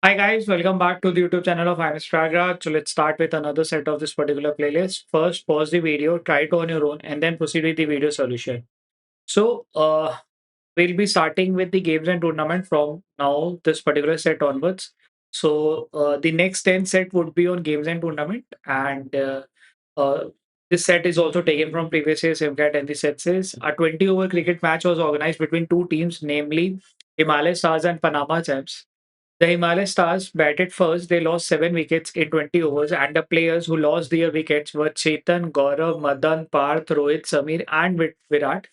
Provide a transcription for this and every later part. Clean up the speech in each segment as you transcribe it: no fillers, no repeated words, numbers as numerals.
Hi guys, welcome back to the YouTube channel of I'm Stragrad. So let's start with another set of this particular playlist. First, pause the video, try it on your own, and then proceed with the video solution. So we'll be starting with the games and tournament from now this particular set onwards. So the next 10 set would be on games and tournament, and uh, this set is also taken from previous year's MCAT and the set says a 20 over cricket match was organized between two teams, namely Himalaya Stars and Panama Champs. The Himalaya Stars batted first. They lost 7 wickets in 20 overs, and the players who lost their wickets were Chetan, Gaurav, Madan, Parth, Rohit, Samir, and Virat,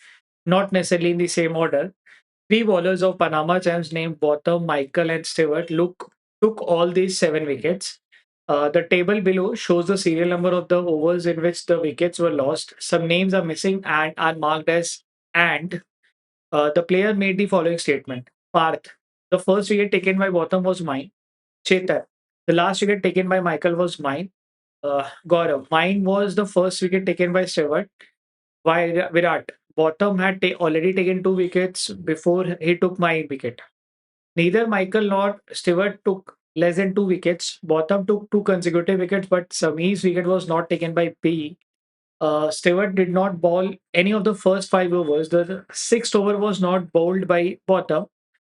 not necessarily in the same order. Three bowlers of Panama Champs named Botham, Michael, and Stewart took all these 7 wickets. The table below shows the serial number of the overs in which the wickets were lost. Some names are missing and are marked as and. The player made the following statement. Parth, the first wicket taken by Botham was mine. Chetan, the last wicket taken by Michael was mine. Gaurav, mine was the first wicket taken by Stewart. Why Virat? Bottom had already taken 2 wickets before he took my wicket. Neither Michael nor Stewart took less than 2 wickets. Bottom took two consecutive wickets, but Samir's wicket was not taken by P. Stewart did not bowl any of the first 5 overs. The sixth over was not bowled by Bottom.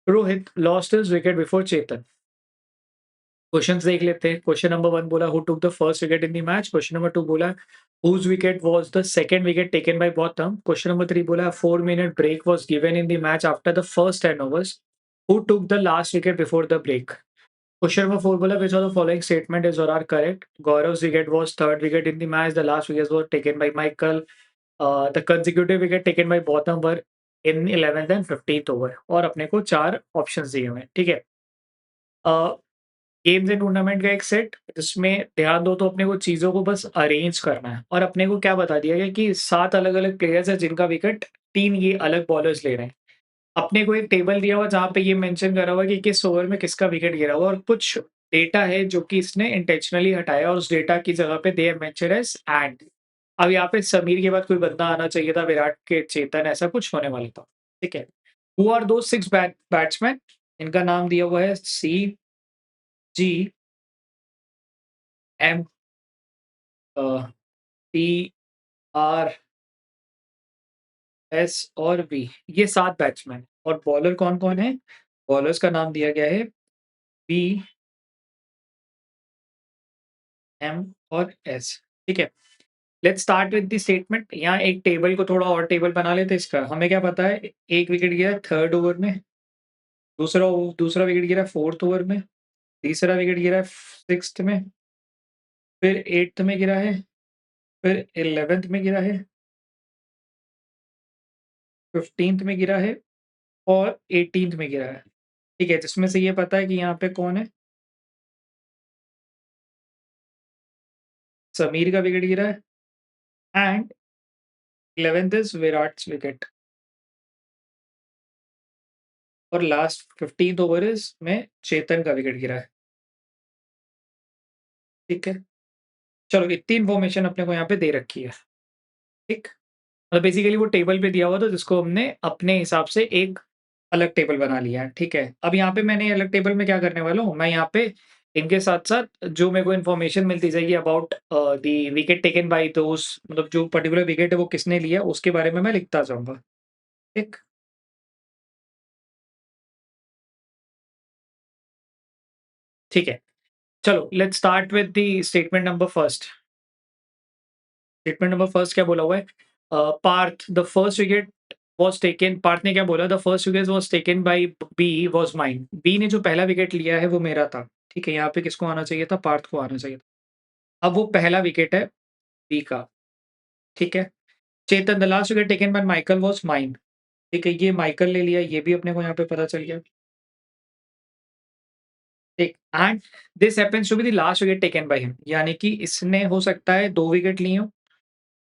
Rohit lost his wicket before Chetan. Questions देख लेते हैं. Question number 1 बोला who took the first wicket in the match. Question number 2 बोला whose wicket was the second wicket taken by Botham. Question number 3 बोला 4 minute break was given in the match after the first 10 overs. Who took the last wicket before the break? Question number 4 बोला which of the following statement is or are correct? Gaurav's wicket was third wicket in the match. The last wickets were taken by Michael. The consecutive wicket taken by Botham were in 11th and 15th over. और अपने को 4 options दिए हुए हैं. ठीक है. Games and tournament का एक सेट जिसमें ध्यान दो तो अपने को चीज़ों को बस अरेंज करना है और अपने को क्या बता दिया गया कि 7 अलग-अलग प्लेयर्स हैं जिनका विकेट 3 ये अलग बॉलर्स ले रहे हैं। अपने को एक टेबल दिया हुआ जहाँ पे ये मेंशन करा हुआ है कि किस ओवर में किसका विकेट गिरा हुआ और कुछ डेटा है जो कि इसने इंटेंशनली हटाया और उस डेटा की जगह पे they have mentioned as and. अब यहाँ पे समीर के बाद कोई बंदा आना चाहिए था, विराट के चेतन ऐसा कुछ होने वाला था। ठीक है। Who are those 6 batsman? इनका नाम दिया हुआ है C, G, M A, T, R, S और वी ये 7 बैट्समैन और बॉलर कौन-कौन है? बॉलर्स का नाम दिया गया है बी, एम और एस। ठीक है। Let's start with the statement. यहाँ एक टेबल को थोड़ा और टेबल बना लेते हैं इसका। हमें क्या पता है 1 विकेट गिरा है 3rd ओवर में, दूसरा दूसरा विकेट गिरा है 4th ओवर में, तीसरा विकेट गिरा है 6th में, फिर 8th में गिरा है, फिर 11th में गिरा है, 15th में गिरा है और 18th में गिरा है। ठीक है, जिसमें से ये पता है कि यहाँ पे कौन है? समीर का विकेट गिरा है and 11th is Virat's wicket और लास्ट 15th ओवर में चेतन का विकेट गिरा है। ठीक है? चलो इतनी इन्फॉर्मेशन अपने को यहाँ पे दे रखी है। ठीक? मतलब बेसिकली वो टेबल पे दिया हुआ था जिसको हमने अपने हिसाब से एक अलग टेबल बना लिया है। ठीक है? अब यहाँ पे मैंने अलग टेबल में क्या करने वाला हूँ, मैं यहाँ पे इनके साथ-साथ जो मेरे को इन्फॉर्मेशन मिलती जाएगी about the wicket taken bye those मतलब जो पर्टिकुलर विकेट है वो किसने लिया उसके बारे में मैं लिखता जाऊँगा। ठीक? ठीक है। चलो let's start with the statement number first. Statement number first क्या बोला हुआ है? Parth the first wicket was taken Parth ने क्या बोला? The first wicket was taken by B was mine. B ने जो पहला विकेट लिया है वो मेरा था। ठीक है? यहाँ पे किसको आना चाहिए था? पार्थ को आना चाहिए था। अब वो पहला विकेट है बी का। ठीक है? Chetan the last wicket taken by Michael was mine. ठीक है? ये माइकल ने लिया, ये भी अपने को यहाँ पे पता चल गया। ठीक and this happens to be the last wicket taken by him यानी कि इसने हो सकता है 2 विकेट लिए हों।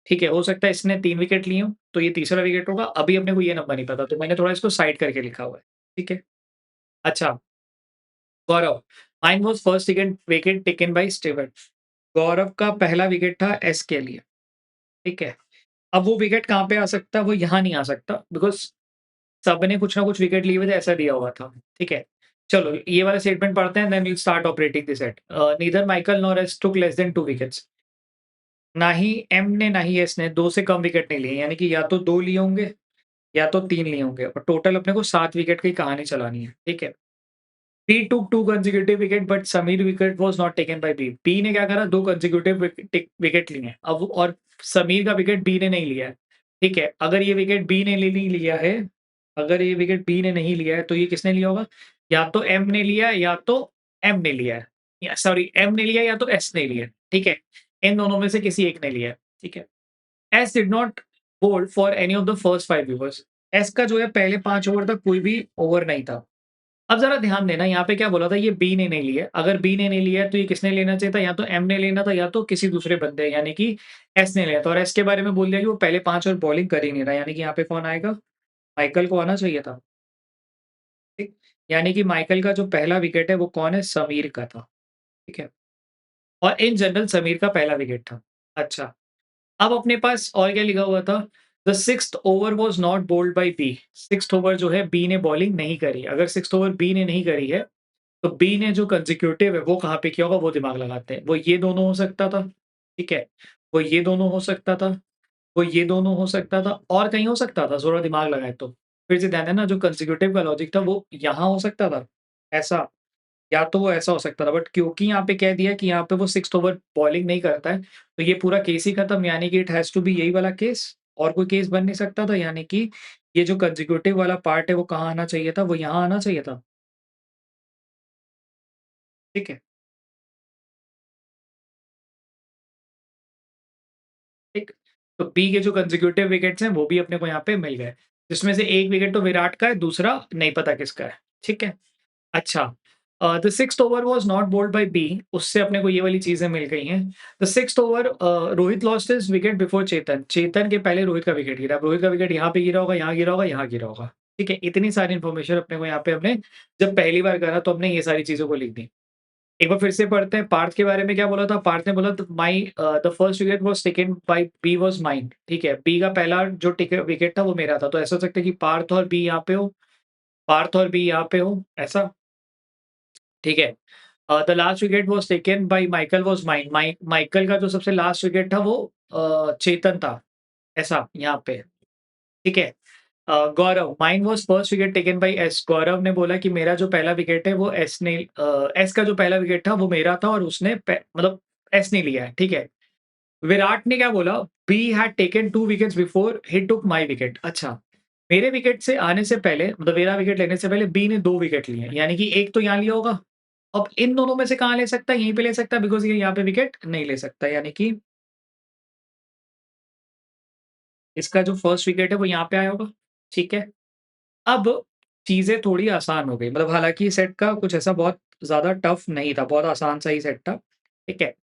ठीक है, हो सकता है इसने 3 विकेट लिए हों, तो ये तीसरा विकेट होगा। अभी अपने को ये नंबर नहीं पता, तो मैंने थोड़ा इसको साइड करके लिखा हुआ है। ठीक है? अच्छा, Gaurav, mine was first wicket taken by Steven. Gaurav का पहला विकेट था एस के लिए। ठीक है? अब वो विकेट कहाँ पे आ सकता है? वो यहाँ नहीं आ सकता बिकॉज़ सबने कुछ ना कुछ विकेट लिए हुए थे, ऐसा दिया हुआ था। ठीक है? चलो ये वाला स्टेटमेंट पढ़ते हैं, then we'll start operating the set. Neither Michael nor S took less than 2 wickets. ना ही एम ने ना ही एस ने 2 से कम विकेट नहीं लिए, यानी कि या तो 2 लिए होंगे या तो 3 लिए होंगे, और टोटल अपने को 7 विकेट की कहानी चलानी है, ठीक है? B took 2 consecutive wicket but Sameer wicket was not taken by B. B ने क्या करा, 2 कंसेक्यूटिव विकेट लिए हैं। अब और समीर का विकेट बी ने नहीं लिया है, ठीक है? अगर ये विकेट बी ने नहीं लिया है, अगर ये विकेट बी ने नहीं लिया है, तो ये किसने लिया होगा? या तो एम ने लिया है या तो एम ने लिया है। या सॉरी, एम ने लिया है या तो एस ने लिया है, ठीक है? इन दोनों में से किसी एक ने लिया है, ठीक है? S did not bowled for any of the first 5 overs. S का जो है पहले 5 ओवर तक कोई भी ओवर नहीं था। अब ज़रा ध्यान देना, यहाँ पे क्या बोला था, ये बी ने नहीं लिया है। अगर बी ने नहीं लिया है, तो ये किसने लेना चाहिए था? या तो एम ने लेना था या तो किसी दूसरे बंदे यानी कि एस ने लिया था, और एस के बारे में बोल दिया कि वो पहले 5 ओवर बॉलिंग कर ही नहीं रहा, यानी कि यहाँ पे कौन आएगा? माइकल को आना चाहिए था, ठीक? यानी कि माइकल का जो पहला विकेट है वो कौन है? समीर का था, ठीक है? और इन जनरल समीर का पहला विकेट था। अच्छा, अब अपने पास और क्या लिखा हुआ था? The sixth over was not bowled by B. Sixth over जो है बी ने बॉलिंग नहीं करी। अगर सिक्स्थ ओवर बी ने नहीं करी है, तो बी ने जो कंसेक्यूटिव है वो कहाँ पे किया होगा, वो दिमाग लगाते हैं। वो ये दोनों हो सकता था, ठीक है? वो ये दोनों हो सकता था, वो ये दोनों हो सकता था, और कहीं हो सकता था, ज़रा दिमाग लगाए तो। फिर से ध्यान देना, जो कंसेक्यूटिव का लॉजिक था वो यहाँ हो सकता था, ऐसा, या तो वो ऐसा हो सकता था, बट क्योंकि यहाँ पे कह दिया कि यहाँ पे वो सिक्स्थ ओवर बॉलिंग नहीं करता है, तो ये पूरा केस ही खत्म, यानी कि इट हैज़ टू बी यही वाला केस, और कोई केस बन नहीं सकता था, यानी कि ये जो कंसेक्यूटिव वाला पार्ट है वो कहाँ आना चाहिए था? वो यहाँ आना चाहिए था, ठीक है? ठीक। तो बी के जो कंसेक्यूटिव विकेट्स हैं वो भी अपने को यहाँ पे मिल गए, जिसमें से एक विकेट तो विराट का है, दूसरा नहीं पता किसका है, ठीक है? अच्छा, the sixth over was not bowled by B, उससे अपने को ये वाली चीज़ें मिल गई हैं। The sixth over Rohit lost his wicket before Chetan. Chetan के पहले रोहित का विकेट गिरा। अब रोहित का विकेट यहाँ पे गिरा होगा, यहाँ गिरा होगा, यहाँ गिरा होगा, ठीक है? इतनी सारी इन्फॉर्मेशन अपने को यहाँ पे हमने जब पहली बार करा तो हमने ये सारी चीज़ों को लिख दी। एक बार फिर से पढ़ते हैं, पार्थ के बारे में क्या बोला था? पार्थ ने बोला the first wicket was taken by B was mine, ठीक है? बी का पहला जो टिक विकेट था वो मेरा था। तो ऐसा हो सकता है कि पार्थ और बी यहाँ पे हो, पार्थ और बी यहाँ पे हो, ऐसा? ठीक है। The last wicket was taken by Michael was mine. Michael का जो सबसे लास्ट विकेट था वो चेतन था, ऐसा यहाँ पे, ठीक है। Gaurav, mine was first wicket taken by S. Gaurav ने बोला कि मेरा जो पहला विकेट है वो एस का जो पहला विकेट था वो मेरा था, और उसने मतलब एस ने लिया है, ठीक है। विराट ने क्या बोला? Be had taken 2 wickets before he टूक माय विकेट। अच्छा, मेरे विकेट से आने से पहले, मतलब मेरा विकेट लेने से पहले बी ने 2 विकेट लिए हैं, यानी कि एक तो यहाँ लिया होगा। अब इन दोनों में से कहाँ ले सकता है? यहीं पे ले सकता है, बिकॉज़ ये यहाँ पे विकेट नहीं ले सकता, यानी कि इसका जो फर्स्ट विकेट है वो यहाँ पे आया होगा, ठीक है। अब चीज़ें थोड़ी आसान हो गई, मतलब हालाँकि सेट का कुछ ऐसा बहुत ज़्यादा टफ नहीं था, बहुत आसान सा ही सेट था, ठीक है।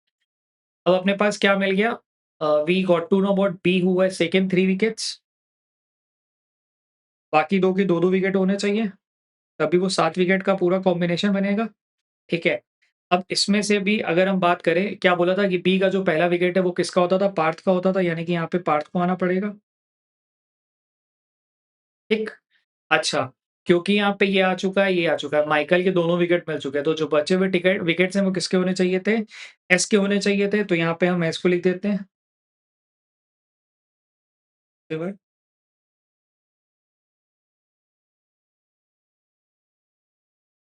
अब अपने पास क्या मिल गया? We got to know about B who has taken 3 wickets, बाकी 2 के 2-2 विकेट होने चाहिए, तभी वो 7 विकेट का पूरा कॉम्बिनेशन बनेगा, ठीक है। अब इसमें से भी अगर हम बात करें, क्या बोला था कि बी का जो पहला विकेट है वो किसका होता था? पार्थ का होता था, यानी कि यहाँ पे पार्थ को आना पड़ेगा, ठीक। अच्छा, क्योंकि यहाँ पे ये आ चुका है, ये आ चुका है, माइकल के दोनों विकेट मिल चुके हैं, तो जो बचे हुए टिकट विकेट्स हैं वो किसके होने चाहिए थे? एस के होने चाहिए थे, तो यहाँ पे हम एस को लिख देते हैं।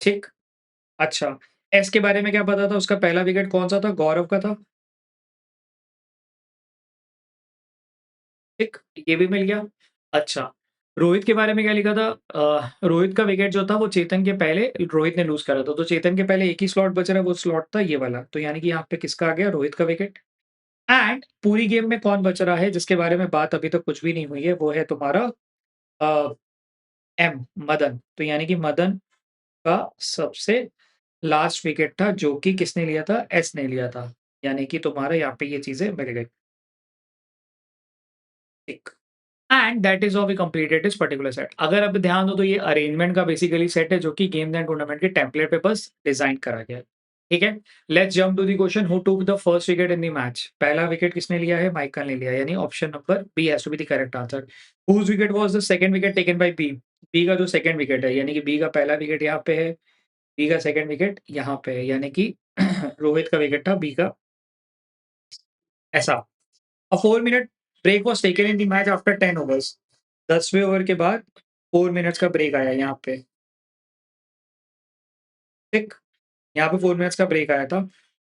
ठीक। अच्छा, एस के बारे में क्या पता था? उसका पहला विकेट कौन-सा था? गौरव का था, ठीक, ये भी मिल गया। अच्छा, रोहित के बारे में क्या लिखा था? रोहित का विकेट जो था वो चेतन के पहले रोहित ने लूज़ करा था, तो चेतन के पहले एक ही स्लॉट बच रहा है, वो स्लॉट था ये वाला, तो यानी कि यहाँ पे किसका आ गया? रोहित का विकेट। एंड पूरी गेम में कौन बच रहा है जिसके बारे में बात अभी तक कुछ भी नहीं हुई है, वो है तुम्हारा अ, एम, मदन। तो यानी कि मदन का सबसे लास्ट विकेट था, जो कि किसने लिया था? एस ने लिया था। यानी कि तुम्हारा यहाँ पे ये चीज़ें मिल गई। ठीक। And that is how we completed this particular set. अगर अब ध्यान दो तो ये अरेंजमेंट का बेसिकली सेट है, जो कि गेम्स एंड टूर्नामेंट के टेम्पलेट पे बस डिज़ाइन करा गया है। ठीक है? Let's jump to the question, who took the first wicket in the match? पहला विकेट किसने लिया है? माइकल ने लिया, यानी option number B has to be the correct answer. Whose wicket was the second wicket taken by B? B का जो second wicket है, यानी कि बी का पहला विकेट यहाँ पे है, बी का सेकंड विकेट यहाँ पे है, यानी कि रोहित का विकेट था बी का ऐसा। A 4 minute break was taken in the match after 10 overs. 10वें ओवर के बाद 4 मिनट्स का ब्रेक आया यहाँ पे, ठीक? यहाँ पे 4 मिनट्स का ब्रेक आया था।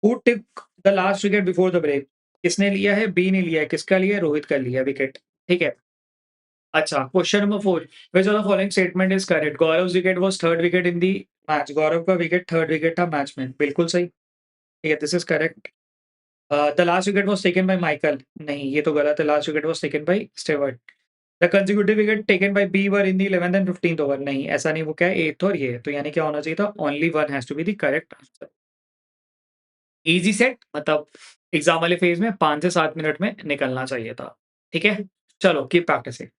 Who took the last wicket before the break? किसने लिया है? बी ने लिया है। किसका लिया है? रोहित का लिया है विकेट, ठीक है? अच्छा, question number 4, which of the following statement is correct? Gaurav's wicket was third wicket in the match. Gaurav का विकेट थर्ड विकेट था मैच में, बिल्कुल सही। ठीक है, this is correct. The last wicket was taken by Michael. नहीं, ये तो गलत है। Last wicket was taken by Stewart. The consecutive wicket taken by B were in the 11th and 15th over. नहीं, ऐसा नहीं, वो क्या है 8th और ये है, तो यानी क्या होना चाहिए था? Only one has to be the correct answer. Easy set मतलब एग्ज़ाम वाले फेज़ में 5 से 7 मिनट में निकलना चाहिए था। ठीक है? चलो कीप प्रैक्टिसिंग।